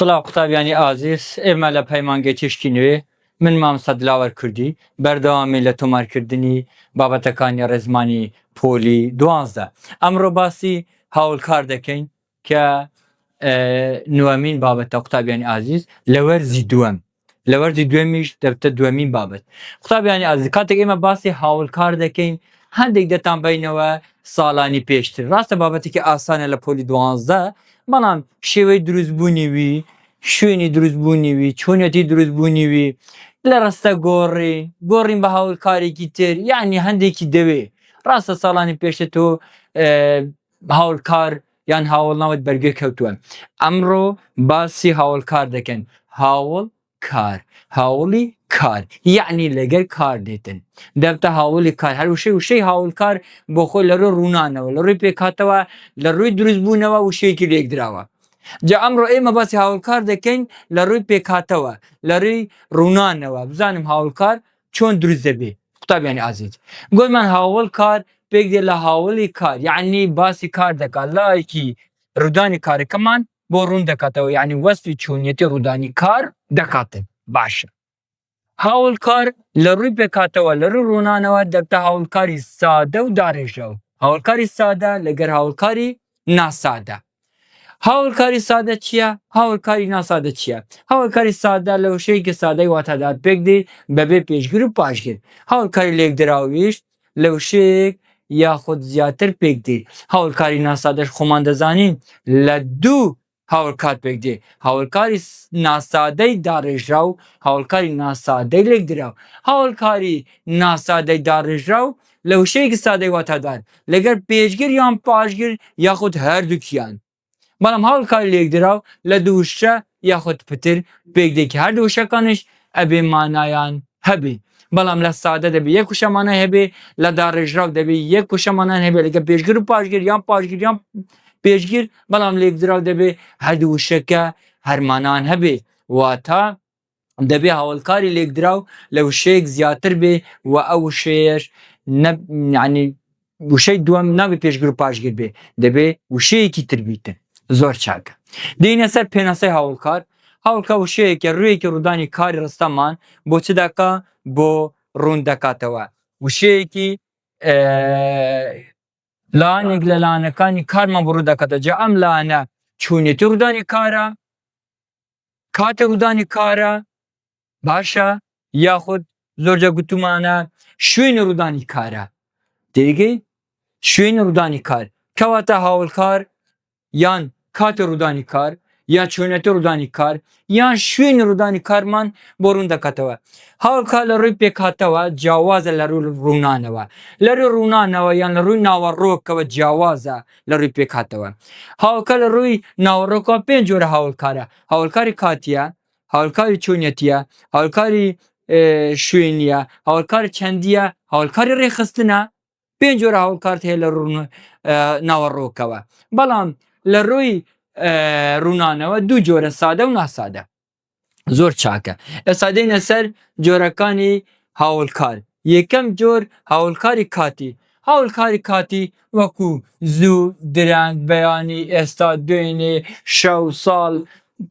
سڵاو قوتابیانی ئازیز ئێمە لە پەیمانگەیتیشتی نوێ من مامۆستا دلاوەر کوردی بەردەوامی لە تۆمارکردنی بابەتەکانی ڕێزمانی پۆلی 12 ئەمڕۆ باسی هاوڵکار دەکەین کە نوەمین بابەتە قوتابیانی ئازیز لە وەرزی دووەم لە وەرزی دوێمیش دەبتە دووەمین بابەت قوتابیانی ئازیز کاتێک ئێمە باسی هاوڵکار دەکەین هەندێک دەتان بینەوە ساڵانی پێشتر ڕاستە بابەتێکی ئاسانە لە پۆلی 12 بەڵام شێوەی دروستبوونیوی شوێنی دروستبوونیوی چۆنیەتی دروستبوونیوی لە ڕستە گۆڕین بە هاوڵکارێکی تر یعنی هەندێکی دەوێ ڕاستە ساڵانی پێشتر تۆ هاوڵکار یان هاوڵناوت بەرگێ کەوتووە ئەمڕۆ باسی هاوڵکار دەکەن هاوڵی کار یعنی لەگەر کار دێتن دەبتە هاوڵی کار هەر وشەی هاوڵکار بۆ خۆی لە ڕۆی ڕوونانەوە لە ڕووی پێکاتەوە لە ڕووی دروستبوونەوە وشەیەکی لێک دراوە جا ئەمڕۆ ئێمە باسی هاوڵکار دەکەین لە ڕووی پێکاتەوە لە ڕووی ڕوونانەوە بزانم هاوڵکار چۆن دروست دەبێ قوتابیانی ئازیز گوێمان هاوڵ کار پێک دێ لە هاوڵی کار یعنی باسی کار دەکات لایەکی ڕوودانی کارەکەمان بۆ ڕوون دەکاتەوە یعنی وەسفی چۆنیەتی ڕوودانی کار دەکاتن باشە هاوڵکار لە ڕووی پێکاتەوە لە ڕووی ڕوونانەوە دەبتە هاوڵکاری سادە و داڕێژەوە هاوڵکاری سادە لەگەر هاوڵکاری ناسادە هاوڵکاری سادە چییە؟ هاوڵکاری ناسادە چییە؟ هاوڵکاری سادە لە وشەیەکی سادەی واتادار پێک دێ بەبێ پێشگر و پاشگر هاوڵکاری لێکدراویش لە وشەیەک یاخود زیاتر پێک دێ هاوڵکاری ناسادەش خۆمان دەزانین لە دوو هاوڵکار پێک دێ هاوڵکاری ناسادەی داڕێژرا و هاوڵکاری ناسادەی لێکدراو هاوڵکاری ناسادەی داڕێژرا و لە وشەیەکی سادەی واتادار لەگەر پێشگر یان پاشگر یاخود هەردووکیان بەڵام هاوڵکاری لێکدراو لە دوو وشە یاخود پتر پێک دێکی هەردوو وشەکانش ئەبێ مانایان هەبێ بەڵام لە سادە دەبێ یەک وشەمانە هەبێ لە داڕێژراو دەبێ یەک وشەمانان هەبێ لەگە پێشگر و پاشگر یان پاشگر یان پێشگیر بەڵام لێکدراو دەبێ هەردوو وشەکە هەرمانان هەبێ واتە دەبێ هاوڵکاری لێکدراو لە وشەیەک زیاتر بێ و ئەو وشەیەش ینی وشەی دووەم نابێ پێشگر و پاشگر بێ دەبێ وشەیەکی تر بیتن زۆر چاکە دێنە سەر پێناسەی هاوڵکار هاوڵکار وشەیەکە ڕوویەکی ڕوودانی کاری ڕستەمان بۆ چ دەکا بۆ ڕوون دەکاتەوە وشەیەکی لاانێک لە لاانەکانی کارمان بڕوو دەکاتە جا ئەم لاانە چوونێتی ڕوودانی کارە کاتە ڕوودانی کارە باشە یاخود زۆرجە گوتومانە شوێنی ڕوودانی کارە دێگەی شوێنی ڕوودانی کار کەواتە هاوڵکار یان کاتە ڕوودانی کار یان چۆنێتی ڕوودانی کار یان شوێنی ڕوودانی کارمان بۆ ڕوون دەکاتەوە هاوڵکار لە ڕووی پێکاتەوە جیاوازە لە ڕووی ڕوونانەوە لە ڕووی ڕوونانەوە یان لە ڕووی ناوەڕۆکەوە جیاوازە لە ڕووی پێکاتەوە هاوڵکار لە ڕووی ناوەڕۆکەوە پێنج جۆرە هاوڵکارە هاوڵکاری کاتیە هاوڵکاری چۆنیەتیە هاوڵکاری شوێنیە هاوڵکاری چەندیە هاوڵکاری ڕێخستنە پێنج جۆرە هاوڵکارت هەیە لە ڕووی ناوەڕۆکەوە بەڵام لە ڕووی ڕوونانەوە دوو جۆرە سادە و ناسادە زۆر چاکە ئێستا دێنە سەر جۆرەکانی هاوڵکار یەکەم جۆر هاوڵکاری هاوڵکاری کاتی وەکو زوو درەنگ بەیانی ئێستا دوێنێ شەو ساڵ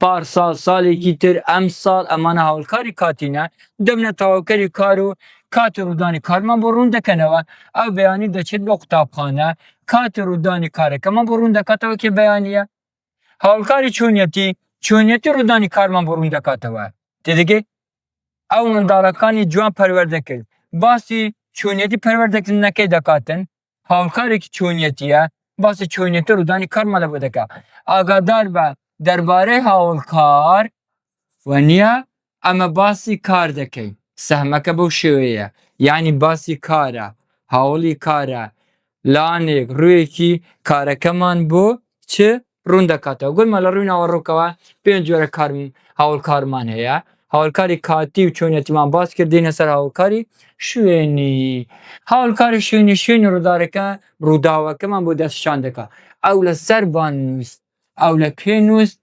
پارسال ساڵێکی تر ئەم ساڵ ئەمانە هاوڵکاری کاتینە دەبنە تەواوکەری کار و کاتی ڕوودانی کارمان بۆ ڕوون دەکەنەوە ئەو بەیانی دەچێت بۆ قوتابخانە کاتی ڕوودانی کارەکەمان بۆ ڕوون دەکاتەوە کێ بەیانیە هاوڵکاری چۆنیەتی ڕوودانی کارمان بۆ ڕوون دەکاتەوە تێدەگەی ئەو منداڵەکانی جوان پەروەردەکرد باسی چۆنیەتی پەروەردەکردنەکەی دەکاتن هاوڵکارێکی چۆنیەتیە باسی چۆنیەتی ڕوودانی کارمان لە بۆ دەکات ئاگادار بە دەربارەی هاوڵکار وەنیە ئەمە باسی کار دەکەین سەهمەکە بەو شێوەیە یعنی باسی کارە هاوڵی کارە لاانێک ڕوویەکی کارەکەمان بۆ چ ڕوون دەکاتەوە گوڵمە لە ڕووی ناوەڕۆکەوە پێنج جۆرە هاوڵکارمان هەیە هاوڵکاری کاتی و چۆنیەتیمان باس کردینە سەر هاوڵکاری هاوڵکاری شوێنی ڕوودارەکە ڕووداوەکەمان بۆ دەستشان دەکات ئەو لە سەربان نووست ئەو لە پێ نووست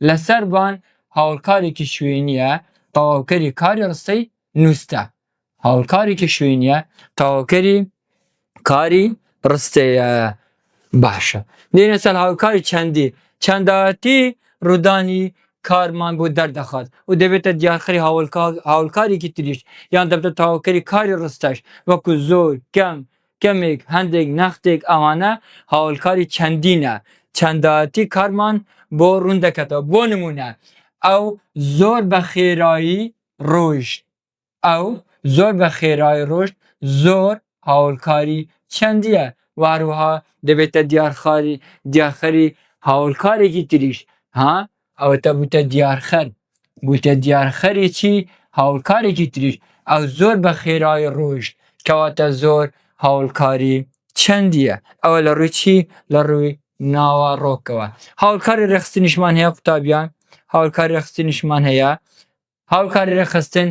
لە سەربان هاوڵکارێکی شوێنیە تەواوکەری کاری ڕستەی نووسە هاوڵکارێکی شوێنیە تەواوکەری کاری ڕستەیە باشە دێنە سەر هاوڵکاری چەندی چەنداتی رودانی کارمان بۆ دەردەخات و دەبێتە دیارخەری هاوڵکارێکی تریش یان دەبێتە تەواوکەری کاری ڕستەش وەکو زۆر کەمێک هەندێک نەختێک ئەوانە هاوڵکاری چەندینە چەنداتی کارمان بۆ ڕوون دەکەتەوە بۆ نمونە ئەو زۆر بە خێرایی ڕۆژت زۆر هاوڵکاری چەندیە واروها دەبێتە دیارخەری هاوڵکارێکی تریش ئەوەتە بووتە دیارخەری چی هاوڵکارێکی تریش ئەو زۆر بە خێرایی ڕۆژت کەواتە زۆر هاوڵکاری چەندیە ئەوە لە ڕووی چی لە ڕووی ناوە ڕۆکەوە هاوڵکاری ڕێخستنیشمان هەیە قوتابیان هاوڵکاری ڕێخستنیشمان هەیە هاوڵکاری ڕێخستن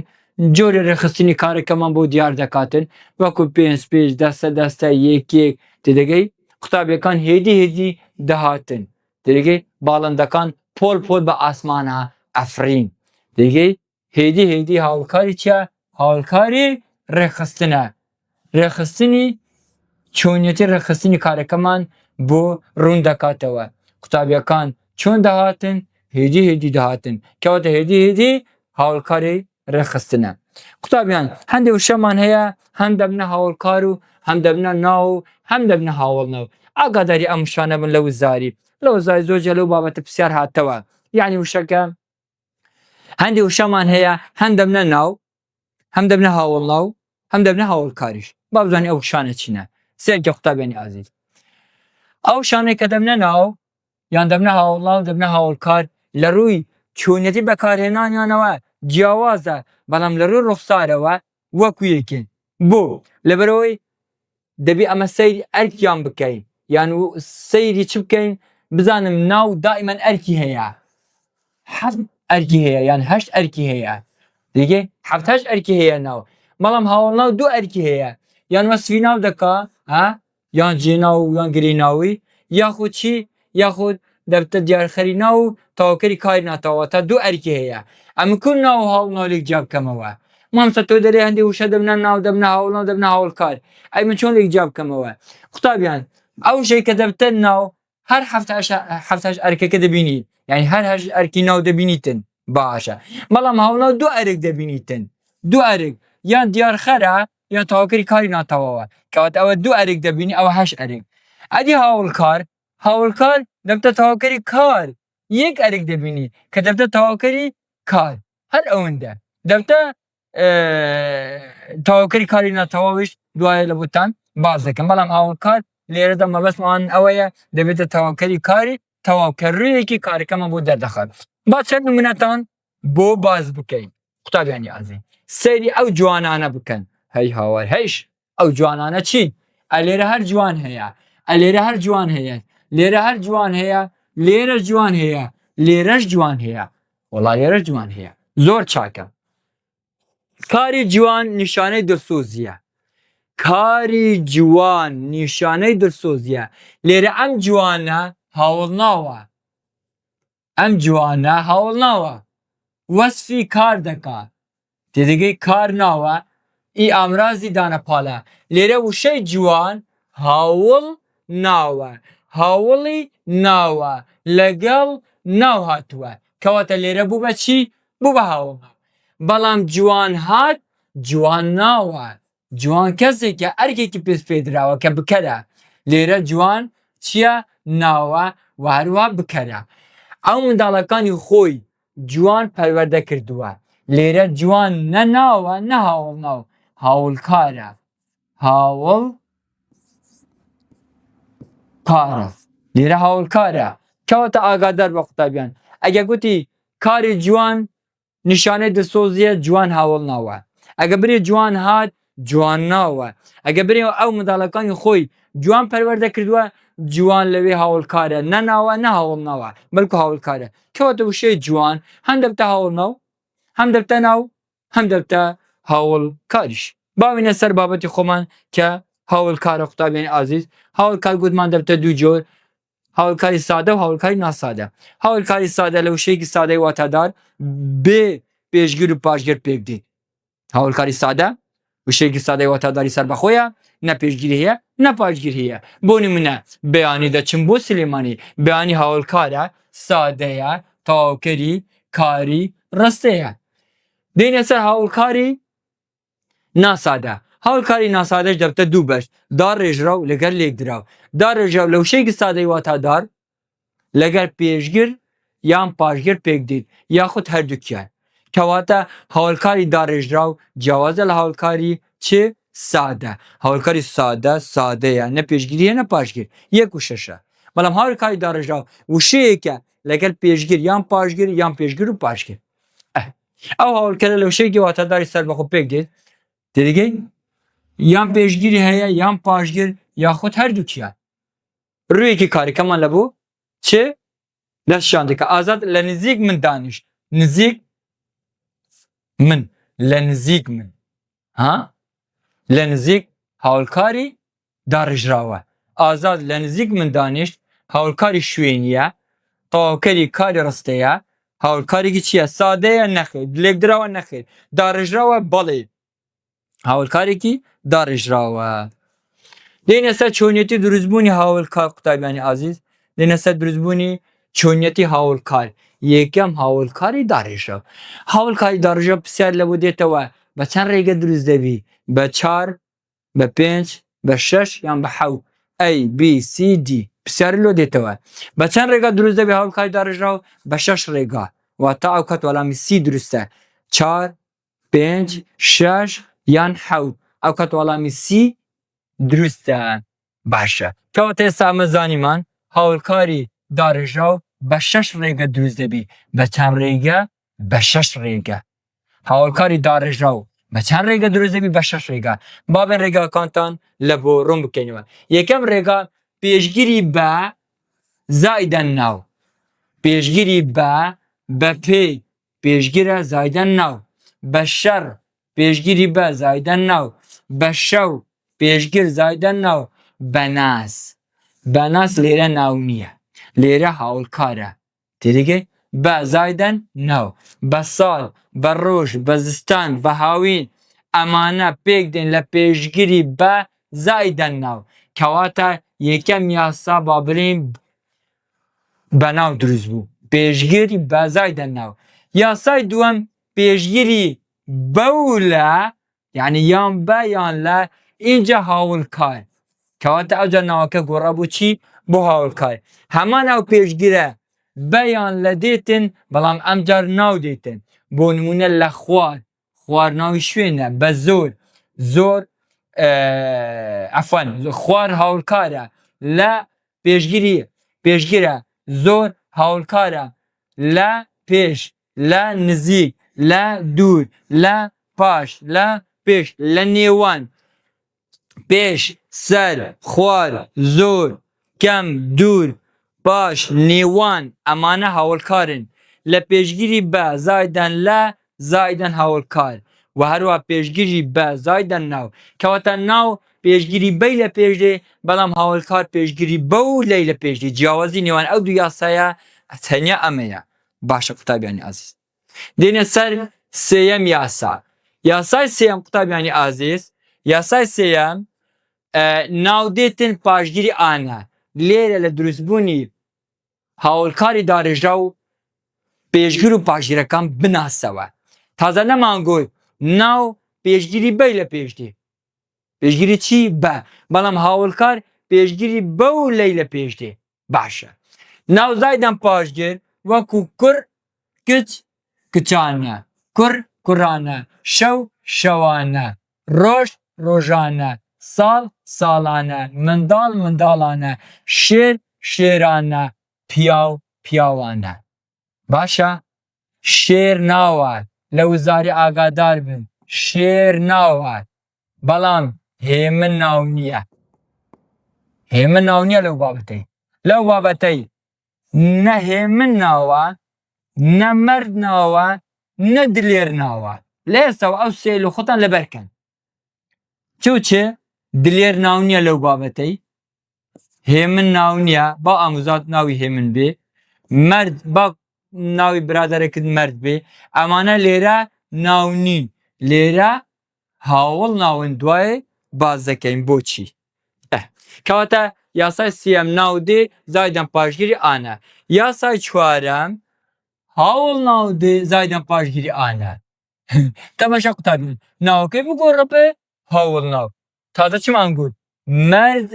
جۆری ڕێخستنی کارەکەمان بۆ دیار دەکاتن وەکو پێنج دەستە یەک تێدەگەی قوتابیەکان هێدی دەهاتن تێدەگەی باڵندەکان پۆل بە ئاسمانە ئەفرین دەگەی هێدی هاوڵکاری چیە هاوڵکاری ڕێخستنە ڕێخستنی چۆنیەتی ڕێخستنی کارەکەمان بۆ ڕوون دەکاتەوە قوتابیەکان چۆن دەهاتن هێدی دەهاتن کەواتە هێدی هاوڵکاری ڕێخستنە قوتابیان هەندێک وشەمان هەیە هەم دەبنە هاوڵکار و هەم دەبنە ناو و هەم دەبنە هاوڵنەوە ئاگاداری ئەم شانە بن لە وزاری زۆرجە لەو بابەتە پرسیار هاتەوە یعنی وشەکە هەندێک وشەمان هەیە هەم دەبنە ناو هەم دەبنە هاوڵناو هەم دەبنە هاوڵکاریش با بزانین ئەو شانە چینە سێرکە قوتابیانی ئازیز ئەو شانەی کە دەبنە ناو یان دەبنە هاوڵناو دەبنە هاوڵکار لە ڕووی چۆنیەتی بەکارهێنانیانەوە جیاوازە بەڵام لە ڕووی ڕوخسارەوە وەکو یەکن بۆ لەبەرەوەی دەبێ ئەمە سەیری ئەرکیان بکەین یان سەیری چ بکەین بزانم ناو دائیمەن ئەرکی هەیە حەفت ئەرکی هەیە یان هەشت ئەرکی هەیە دیگە هەشت ئەرکی هەیە ناو بەڵام هاوڵناو دوو ئەرکی هەیە یان وەسفی ناو دەکا یان جێناو یان گرێناوی یاخود چی یاخود دەبتە دیارخەری ناو و تەواوکەری کاری ناتەواوەتە دوو ئەرکی هەیە ئەمە کون ناو و هاوڵناو لێک جیا بکەمەوە مامسە تۆ دەرێ هەندێک وشە دەبنە ناو دەبنە هاوڵناو دەبنە هاوڵکار ئەی من چۆن لێک جیا بکەمەوە قوتابیان ئەو شەی کە دەبتە ناو هەر هەفتەش ئەرکەکە دەبینی یعنی هەر ئەرکی ناو دەبینیتن باشە بەڵام هاوڵناو دوو ئەرک دەبینیتن دوو ئەرک یان دیارخەرە یان تەواوکەری کاری ناتەواوە کەواتە ئەوە دوو ئەرک دەبینی ئەوە هەشت ئەرک ئەدی هاوڵکار دەبتە تەواوکەری کار یەک ئەرک دەبینی کە دەبتە تەواوکەری کار هەر ئەوەندە دەبتە تەواوکەری کاری ناتەواویش دوایە لە بۆتان باز دەکەم بەڵام هاوڵکار لێرەدا مەبەستمان ئەوەیە دەبێتە تەواوکەری کاری تەواوکەڕوویەکی کارەکەمان بۆ دەردەخات با چەند نمونەتان بۆ باز بکەین قوتابیانی ئازیز سەیری ئەو جوانانە بکەن هەی هاوار هەیش ئەو جوانانە چین ئەلێرە هەر جوان هەیە ئەلێرە هەر جوان هەیە لێرە هەر جوان هەیە لێرە جوان هەیە لێرەش جوان هەیە وەڵا لێرە جوان هەیە زۆر چاکە کاری جوان نیشانەی دڵسۆزیە کاری جوان نیشانەی دڵسۆزیە لێرە ئەم جوانە هاوڵناوە وەسفی کار دەکا تێدەگەی کار ناوە ئی ئامرازی دانەپاڵە لێرە وشەی جوان هاوڵ ناوە هاوڵی ناوە لەگەڵ ناو هاتووە کەواتە لێرە بوو بە چی بوو بە هاوڵناو بەڵام جوان هات جوان ناوە جوان کەسێکە ئەرکێکی پێش پێدراوە کە بکەرە لێرە جوان چییە ناوە وارووا بکەرە ئەو منداڵەکانی خۆی جوان پەروەردە کردووە لێرە جوان نە ناوە نە هاوڵناو هاوڵکارە لێرە هاوڵکارە کەواتە ئاگادار بە قوتابیان ئەگە گوتی کاری جوان نیشانەی دڵسۆزیە جوان هاوڵناوە ئەگە برێ جوان هات جوان ناوە ئەگە برێ ئەو منداڵەکانی خۆی جوان پەروەردە کردووە جوان لەوێ هاوڵکارە نە ناوە نە هاوڵناوە بەڵکو هاوڵکارە کەواتە وشەی جوان هەم دەبتە هاوڵناو هەم دەبتە ناو هەم دەبتە هاوڵکاریش باوینە سەر بابەتی خۆمان کە هاوڵکارە قوتابیانی ئازیز هاوڵکار گوتمان دەبتە دوو جۆر هاوڵکاری سادە و هاوڵکاری ناسادە هاوڵکاری سادە لە وشەیەکی سادەی واتادار بێ پێشگیر و پاشگیر پێک دێت هاوڵکاری سادە وشەیەکی سادەی واتاداری سەر بەخۆیە نە پێشگیر هەیە نە پاشگیر هەیە بۆ نمونە بەیانی دەچم بۆ سلێمانی بەیانی هاوڵکارە سادەیە تاوکری کاری رستەیە دێنە سەر هاوڵکاری ناسادە هاوڵکاری ناسادەش دەبتە دوو بەش دار ڕێژراو لەگەر لێکدراو دار ڕێژراو لەو شەیەکی سادەی واتادار لەگەر پێشگر یان پاشگر پێک دیت یاخود هەردووکیان کەواتە هاوڵکاری داڕێژراو جیاوازە لە هاوڵکاری چ سادە هاوڵکاری سادەیە نە پێشگیریە نە پاشگر یەک و شەشە بەڵام هاوڵکاری داڕێژراو وشەیەکە لەگەر پێشگر یان پاشگر یان پێشگر و پاشگر ئەو هاوڵکەرە لەو شەیەکی واتاداری سەر بەخۆ پێک دێت تێدەگەی یان پێشگیری هەیە یان پاشگر یاخود هەردووکیان ڕوویەکی کاریکەمان لەبوو چ دەستشان دەکە ئازاد لە نزیک من دانیشت نزیک من لە نزیک من لە نزیک هاوڵکاری داڕێژراوە ئازاد لە نزیک من دانیشت هاوڵکاری شوێنیە تەواوکەری کاری ڕستەیە هاوڵکارێکی چییە سادەیە نەخێر لێکدراوە نەخێر داڕێژراوە بەڵێ هاوڵکارێکی داڕێژراوە دێنە سەر چۆنیەتی دروستبوونی هاوڵکار قوتابیانی ئازیز دێنە سەر دروستبوونی چۆنیەتی هاوڵکار یەکەم هاوڵکاری داڕێژراو هاوڵکاری داڕێژراو پرسیار لەبوو دێتەوە بە چەند ڕێگە دروست دەبی بە 4 بە 5 بە 6 یان بە 7 ABCD پرسیار لۆ دێتەوە بە چەند ڕێگە دروست دەبی هاوڵکاری داڕێژراو بە 6 ڕێگا واتە ئەو کات وەڵامی C دروستە 4 5 6 یان 7 ئەو کات وەڵامی C دروستە باشە کەواتە ئێستا ئەمە زانیمان هاوڵکاری داڕێژراو بە 6 ڕێگە دروست دەبی بە چەند ڕێگە بە 6 ڕێگە هاوڵکاری داڕێژراو بە چەند ڕێگە دروست دەبی بە 6 ڕێگە بابێن ڕێگاکانتان لە بۆ ڕوون بکەینەوە یەکەم ڕێگا پێشگیری بە زایدە ناو پێشگیری بە پێی پێشگیرە زایدە ناو بە شەڕ پێشگیری بە زایدە ناو بە شەو پێشگر زایدە ناو بەناس لێرە ناو نییە لێرە هاوڵکارە تێدەگەی بە زایدەن ناو بە ساڵ بە ڕۆژ بە زستان بە هاوین ئەمانە پێک دێن لە پێشگیری بە زایدەن ناو کەواتە یەکەم یاسا با بڵێین بە ناو دروست بوو پێشگیری بە زایدەن ناو یاسای دووەم پێشگیری بەولە یعنی یان بە یان لە اینجا هاوڵکار کەواتە ئەوجا ناوەکە گۆڕا بوو چی بۆ هاوڵکار هەمان ئەو پێشگیرە بەیان لە دێتن بەڵام ئەمجار ناو دێتن بۆ نمونە لە خوار ناوی شوێنە بە زۆر ئەفەن خوار هاوڵکارە لە پێشگیرە زۆر هاوڵکارە لە پێش لە نزیک لە دوور لە پاش لە پێش لە نێوان پێش سەر خوار زۆر کەم دوور باش نێوان ئەمانە هاوڵکارن لە پێشگیری بە زایدەن لە زایدەن هاوڵکار و هەروە پێشگیری بە زایدەن ناو کەواتە ناو پێشگیری بەی لە پێش دێ بەڵام هاوڵکار پێشگیری بە و لەی لە پێش دێ جیاوازی نێوان ئەو دوو یاسایە تەنیا ئەمەیە باشە قوتابیانی ئازیز دێنە سەر سێیەم یاسای سێیەم قوتابیانی ئازیز یاسای سێیەم ناودێتن پاشگیری ئانە لێرە لە دروستبوونی هاوڵکاری داڕێژراو پێشگیر و پاشگیرەکان بناسەوە تازە نەمانگۆی ناو پێشگیری بەی لە پێش دێ پێشگیری چی بە بەڵام هاوڵکار پێشگیری بە و لەی لە پێش دێ باشە ناو زایدەن پاشگیر وەکو کوڕ کچ کچانە کوڕ کوڕانە شەو شەوانە ڕۆژ ڕۆژانە ساڵ ساڵانە منداڵ منداڵانە شێر شێرانە پیاو پیاوانە باشە شێر ناوات لە وزاری ئاگادار بن شێر ناوات بەڵام هێمن ناو نییە هێمن ناو نییە لەو بابەتەی نە هێمن ناوە نە مەرد ناوە نە دلێر ناوە لە ئێستاوە ئەو سێ لە خۆتان لەبەرکەن چێ دلێر ناو نییە لەو بابەتەی هێمن ناو نییە با ئاموزات ناوی هێمن بێ مەرد با ناوی برادەرێکت مەرد بێ ئەمانە لێرە ناو نین لێرە هاوڵ ناون دوایێ باز دەکەین بۆچی کەواتە یاسای سێیەم ناو دێ زایدەن پاشگیری ئانە یاسای چوارەم هاول ناو دی زایدن پاشگیری آنه تماشا قطابی ناو که بگو ربه هاول ناو تازه چی من گود مرد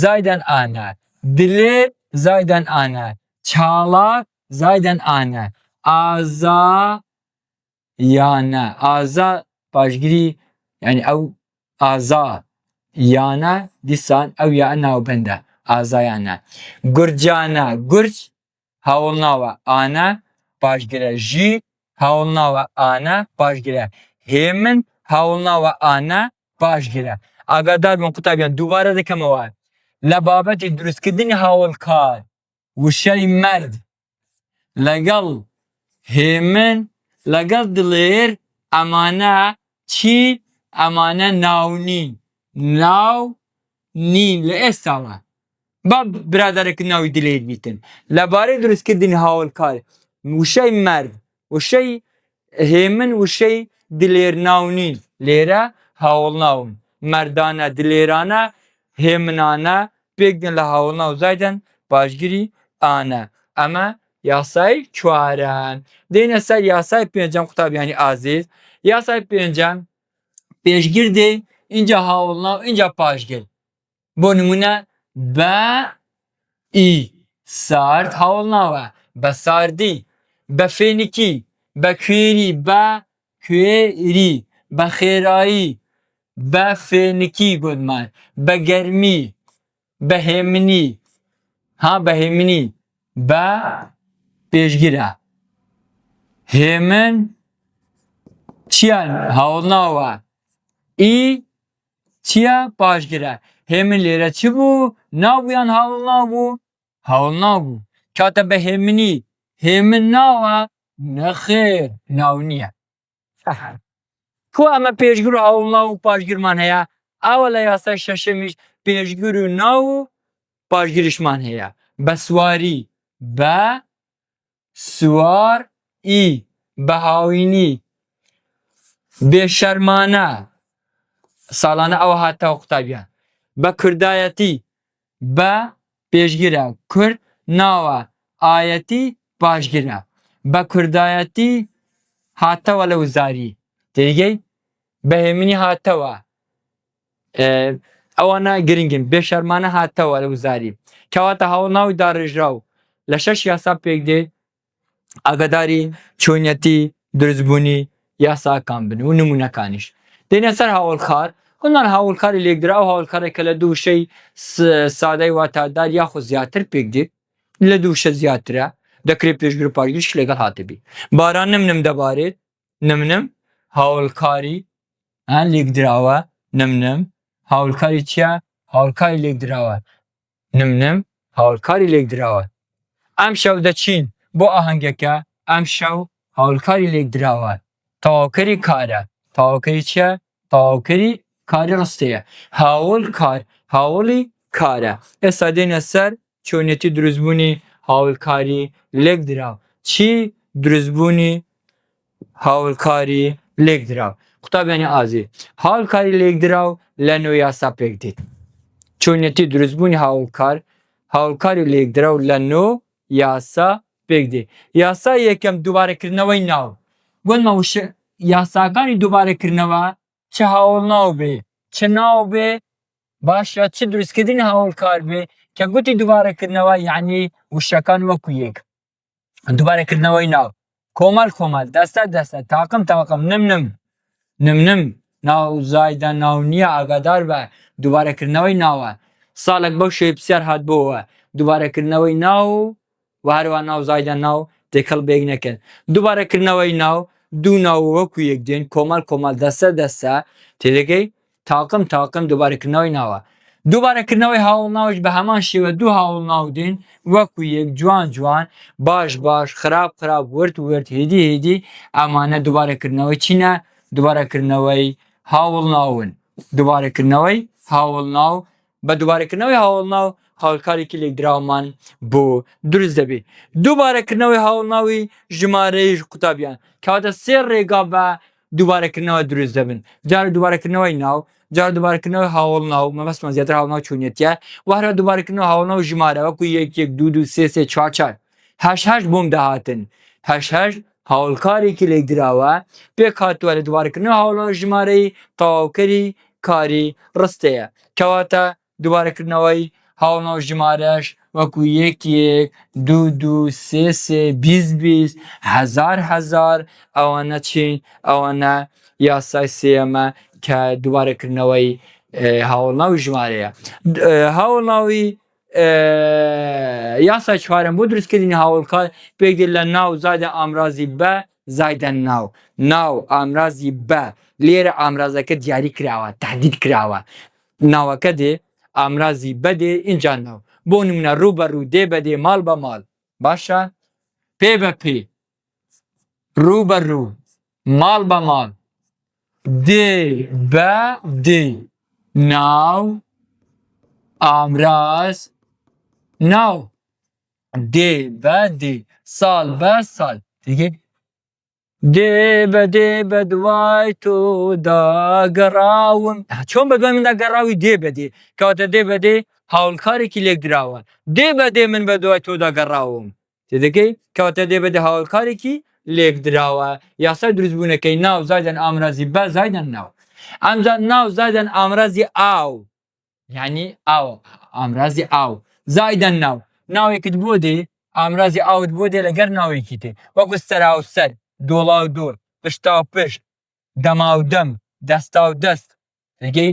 زایدن آنه دلیر زایدن آنه چالاک زایدن آنه آزا یانه آزا پاشگیری یعنی او آزا یانه دیسان او یا ناو بنده آزا یانه گرجانه گرج هاول ناو آنه پاشگیره جی هاول ناو آنه پاشگیره هیمن هاول ناو آنه پاشگیره آگادار بون قطابیان دوباره دکم وای لبابت درست کردن هاول کار وشی مرد لگل هیمن لگل دلیر امانه چی امانه ناونی ناو نین لئستاوه باب برادرک ناوی دلیر بیتن لباره درست کردن هاول کار وشی مرد وشی هیمن وشی دلیر ناونین لیره هاول ناون مردانه دلیرانه هیمنانه بگدن لهاول ناو زایدن پاشگیری آنه اما یاسای چوارن دین سر یاسای پنجم قطابیانی عزیز یاسای پنجم پیشگیرده اینجا هاول ناو اینجا پاشگیر bu numune be i sart havlnava be sardi be feniki be küri be küri be xêrayî be feniki gotman be germî be hêminî ha be hêminî be pêşgîr e hêmin çiyan havlnava i çiya paşgir e hêmin lêre çi bû nabûyan havlnav bû havlnav bû kate be hêminî hêmin nawa nexêr naw niye ku em pêşgir û havlnav û paşgirman heye awela yasaya şeşemîş pêşgir û naw û paşgirîşman heye be swarî be swarî be hawînî bêşermane salane ew hate qutabiyan be kirdayetî be pêşgir e Kurd nawa ayetî paşgir e be kirdayetî hate wele wizarî têgey be hêminî hate we ewana giring in bêşermane hate wele wizarî kewata havlnavî darijraw li şeş yasa pêk de agadarî çûniyetî durustbûnî yasakan bin û numunekanîş dêne ser hawilkar hundan hawilkarê lêkdira ew hawilkareke li dû şey sadey watadar yaxu zyatir pêk dît li dû şe zyatir e dekirê pêşgir û paşgir şî lêgel hate bî baran nim de barêt nim hawilkarî lêkdira we nim hawilkarî çi ye hawilkarî lêkdira we nim hawilkarî lêkdira we em şew deçîn bo ahengeke em şew hawilkarî lêkdira we tawkerî kar e tawkerî çi ye tawkerî karî rastî ye hawilkar hawilî kar e êsta dêne ser çûniyetî durustbûnî hawilkarî lêkdira çi durustbûnî hawilkarî lêkdira qutabiyanî azî hawilkarî lêkdira li nû yasa pêk dît çûniyetî durustbûnî hawilkar hawilkarî lêkdira li nû yasa pêk dît yasa yekem dubarekirneweyî nav gonma wişe yasakanî dubarekirnewa çi hawilnav bê çi naw bê baş ya çi durustkirînê hawilkar bê ke gotî dubarekirnewa yanî wişekan wekû yek dubarekirneweyî naw komal komal deste deste taqim nim naw zayda naw niye agadar be dubarekirneweyî naw e salek beş pirsiyar hat bo we dubarekirneweyî naw û herî naw zayda naw têkil bêg nekin dubarekirneweyî naw dû naw wekû yek tên komal komal deste deste têdikey taqim dubarekirneweyî naw e dubarekirneweyî hawilnaw jî bi heman şêwe dû hawilnaw tên wekû yek ciwan ciwan baş baş xirab wirt wirt hêdî hêdî emane dubarekirneweyî çi ne dubarekirneweyî hawilnaw in dubarekirneweyî hawilnaw be dubarekirneweyî hawilnaw hawilkarێkî lêkdiraman bû durust dibê dubarekirneweyî hawilnawî jimareyî ji qutabiyan kewata sê rêga be dubarekirnewa durust dibin carê dubarekirneweyî naw carê dubarekirneweyî hawilnaw me besma zêdetir hawilnaw çûniyet ye û here dubarekirnewê hawilnaw jimare wekû yek yek dû dû sê sê çar çar heş heş bûm de hatin هەش هاوڵکارێکی لێکدراوە پێک هاتووە لە دووبارەکردنەوە هاوڵاو ژمارەی تەواوکەری کاری ڕستەیە کەواتە دووبارەکردنەوەی هاوڵاو ژمارەش وەکو 1 2 2 3 3 20 20 1000 ئەوانە چین ئەوانە یاسای سێەمە کە دووبارەکردنەوەی هاوڵاوی ژمارەیە هاوڵاوی یاسای چوارەم بۆ دروستکردنی هاوڵکار پێکدێت لە ناو زایدە ئامرازی بە زایدە ناو ئامرازی بە لێرە ئامرازەکە دیاری کراوە تهدید کراوە ناوەکە دێ ئامرازی بەدێ اینجا ناو بۆ نمونە ڕوو بە ڕوو دێ بەدێ ماڵ بە ماڵ باشە پێ بە پێ ڕوو بە ڕوو ماڵ بە ماڵ دێ بە دێ ناو ئامراز ناو دێ بە دێ ساڵ بە ساڵ دیگە دێ بە دێ بە دوای تۆ داگەڕاوم چۆن بە دوای من داگەڕاوی دێ بە دێ کەواتە دێ بە دێ هاوڵکارێکی لێکدراوە دێ بە دێ من بە دوای تۆ داگەڕاوم تێدەگەی کەواتە دێ بە دێ هاوڵکارێکی لێکدراوە یاسای دروستبوونەکەی ناو زایدەن ئامرازی بە زایدەن ناو ئەمجا ناو زایدەن ئامرازی ئاو یعنی ئاو ئامرازی ئاو زایدەن ناو ناوێکت بۆ دێ ئامرازی ئاوت بۆ دێ لەگەر ناوێکی تێ وەکو سەراو سەر دۆڵاو دۆڵ پشتاو پشت دەماو دەم دەستاو دەست دەگەی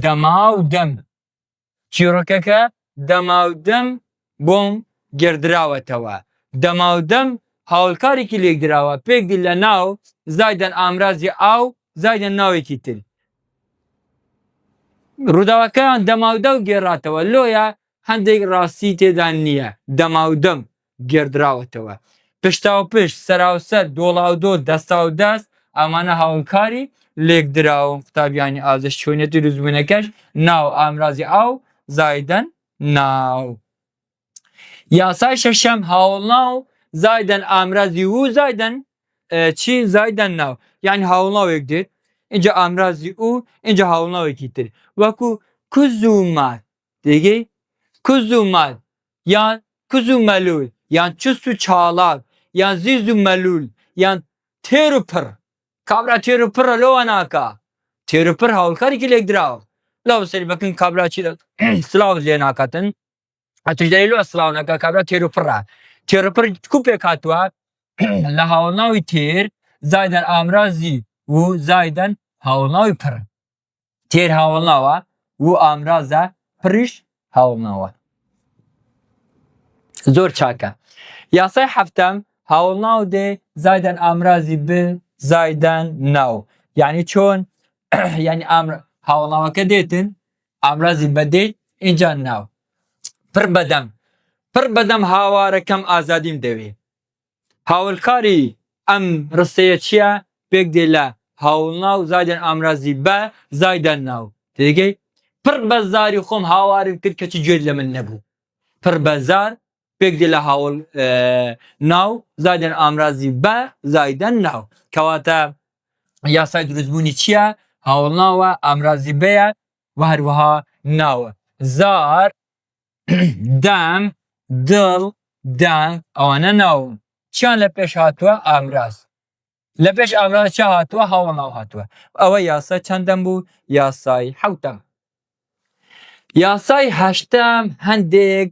دەماو دەم چیرۆکەکە دەماو دەم بۆم گێردراوەتەوە دەماو دەم هاوڵکارێکی لێکدراوە پێکدی لە ناو زایدەن ئامرازی ئاو زایدەن ناوێکی تر ڕووداوەکەیان دەماودە و گێڕاتەوە لۆیە هەندێک ڕاستی تێدا نییە دەماودەم گێردراوەتەوە پشتاو پشت سەراو سەر دۆڵاو دۆ دەستاو دەست ئەمانە هاوڵکاری لێکدراوە قوتابیانی ئازش چۆنیەتی دروستبوونەکەش ناو ئامرازی ئاو زایدەن ناو یاسای شەشەم هاوڵناو زایدەن ئامرازی و زایدەن چی زایدەن ناو یعنی هاوڵناوێک دێت اینجا ئامرازی و اینجا هاوڵناوێکی تر وەکو کوز و مال دیگەی کوز و مال یان کوز و مەلول یان چست و چالاک یان زیز و مەلول یان تێر و پڕ کابرا تێر و پڕە لەوە ناکا تێر و پڕ هاوڵکارێکی لێکدراوە لەو سەری بەکن کابرا چی سلااو لێ ناکاتن ئەتوش دەی لۆ سلااو ناکا کابرا تێر و پڕە تێر و پڕ کو پێک هاتووە لە هاوڵناوی تێر زایدەن ئامرازی و زایدەن هاوڵناوی پڕ تێر هاوڵناوە و ئامرازە پڕیش هاوڵناوە زۆر چاکە یاسای حەفتەم هاوڵناو دێ زایدەن ئامرازی ب زایدەن ناو یعنی چۆن یعنی هاوڵناوەکە دێتن ئامرازی بە دێت اینجا ناو پڕ بەدەم هاوارەکەم ئازادیم دەوێ هاوڵکاری ئەم ڕستەیە چییە پێک دێ لە هاوڵناو زایدەن ئامرازی بە زایدەن ناو تێگەی پڕ بەزاری خۆم هاوارم کرد کەچی گوێت لە من نەبوو پڕ بەزار پێک دێ لە هاوڵ ناو زایدەن ئامرازی بە زایدەن ناو کەواتە یاسای دروستبوونی چییە هاوڵناوە ئامرازی بەیە و هەروەها ناوە زار دەم دڵ دەنگ ئەوانە ناوم چیان لە پێش هاتووە ئامراز لە پێش ئامراز چا هاتووە هاوڵناو هاتووە ئەوە یاسا چەندەم بوو یاسای حەوتەم یاسای هەشتەم هەندێک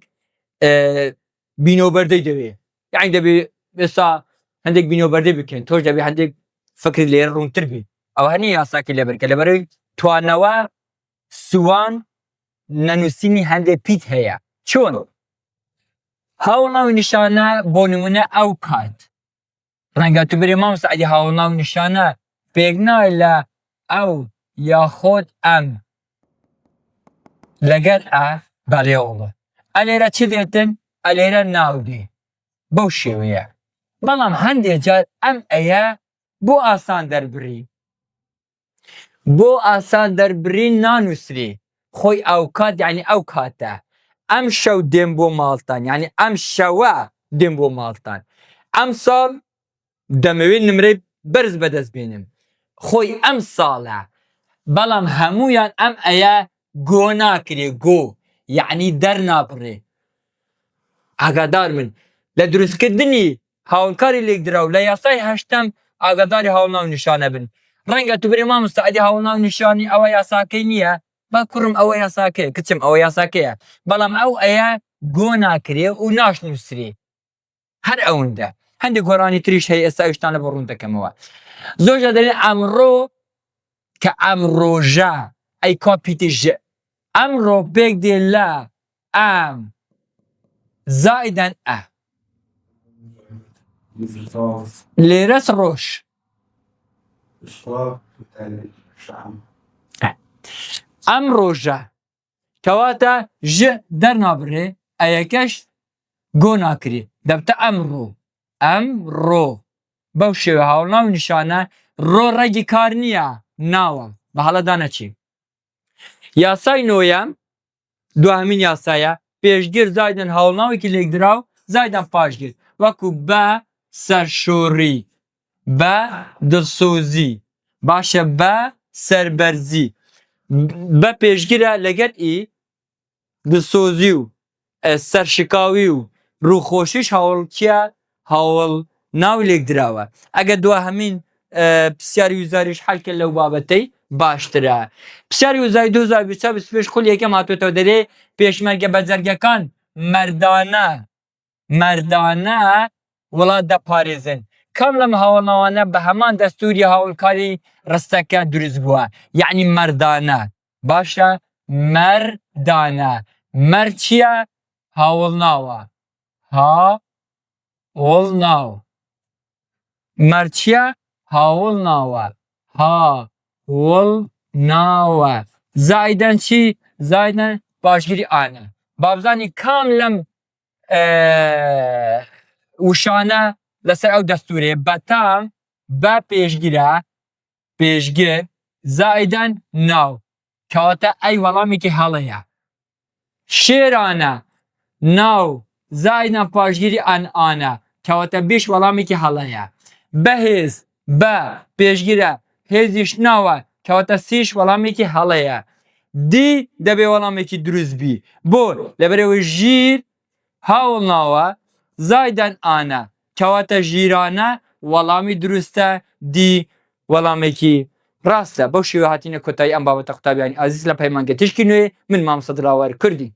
بینۆبەردەی دەوێ یعنی دەبێ ئێستا هەندێک بینۆبەردەی بکەین تۆش دەبێ هەندێک فکرت لێرە ڕوونتر بێ ئەوە هەنی یاساکی لەبەرکە لەبەرەوەی توانەوە سوان نەنووسینی هەندێک پیت هەیە چۆن هاوڵناوی نیشانە بۆ نمونە ئەو کات ڕەنگە تو بەرێ مام سەعەدی هاوڵناو نیشانە پێک نای لە ئەو یاخۆت ئەم لەگەر ئەف بەڕێوەڵە ئەلێرە چ دێتن ئەلێرە ناو دێ بەو شێوەیە بەڵام هەندێک جار ئەم ئەیە بۆ ئاسان دەربڕی بۆ ئاسان دەربڕین نانووسری خۆی ئەو کات یعنی ئەو کاتە ئەم شەو دێم بۆ ماڵتان یعنی ئەم شەوە دێم بۆ ماڵتان ئەم ساڵ دەمەوێت نمرەی بەرز بەدەست بێنم خۆی ئەم ساڵە بەڵام هەمویان ئەم ئەیە گۆ ناکرێ گۆ یعنی دەرنابڕێ ئاگادار من لە دروستکردنی هاولکاری لێک دراو لە یاسای هەشتم ئاگاداری هاوڵناو نیشانە بن ڕەنگە تو بری مامۆستا ئەدی هاوڵناو نیشانی ئەوە یاساکەی نییە با کوڕم ئەوە یاساکەیە کچم ئەوە یاساکەیە بەڵام ئەو ئەیە گۆ ناکرێ و ناشنووسری هەر ئەوەندە هەندێک گۆڕانی تریش هەیە ئێستا ئەوشتان لە بە ڕوون دەکەمەوە زۆرجار دەڵێن ئەمڕۆ کە ئەمڕۆژە ئەی کۆپیتی ژ ئەمڕۆ پێک دێ لە ئەم زائدەن ئە لێرەس ڕۆژ ئەم ڕۆژە کەواتە ژ دەرنابڕێ ئەیەکەش گۆ ناکرێ دەبتە ئەمڕۆ ئەمڕۆ بەو شێوە هاوڵناو نیشانە ڕۆ ڕەگی کار نییە ناوە بە هەڵەدا نەچی یاسای نۆیەم دوهەمین یاسایە پێشگیر زایدن هاوڵناوێکی لێک دراو زایدن پاشگیر وەکو بە سەرشۆڕی بە دڵسۆزی باشە بە سەربەرزی بە پێشگیرە لەگەر ئی دڵسۆزی و سەرشکاوی و ڕووخۆشیش هاوڵکیە هاوڵ ناو لێک دراوە ئەگەر دوهەمین پرسیاری وزاریش حەلکە لەو بابەتەی باشترە پرسیاری وزاری 2025 خولی یەکەم هاتوێتەوە دەرێ پێشمەرگە بەجەرگەکان مەردانە وڵات دەپارێزن کەم لەم هاوڵناوانە بە هەمان دەستوری هاوڵکاری ڕستەکە دروست بووە یعنی مەردانە باشە مەردانە مەرد چییە هاوڵناوە هاوڵناو مەرد چییە هاوڵناوە هاوڵناوە زایدەن چی زایدەن پاشگیری ئانە بابزانی کام لەم وشانە لەسەر ئەو دەستورێ بەتام بە پێشگیرە پێشگیر زایدەن ناو کەواتە ئەی وەڵامێکی هەڵەیە شێرانە ناو زایدەن پاشگیری ئانە کەواتە بیش وەڵامێکی هەڵەیە بەهێز بە پێشگیرە هێزیش ناوە کەواتە سیش وەڵامێکی هەڵەیە دی دەبێ وەڵامێکی دروستبی بۆ لەبەرەوەی ژیر هاوڵناوە زایدەن ئانە کەواتە ژیرانە وەڵامی دروستە دی وەڵامێکی ڕاستە بەو شێوە هاتینە کۆتایی ئەم بابەتە قوتابیانی ئازیز لە پەیمانگە تشکی نوێ من مامۆستا دڵاوەر کوردی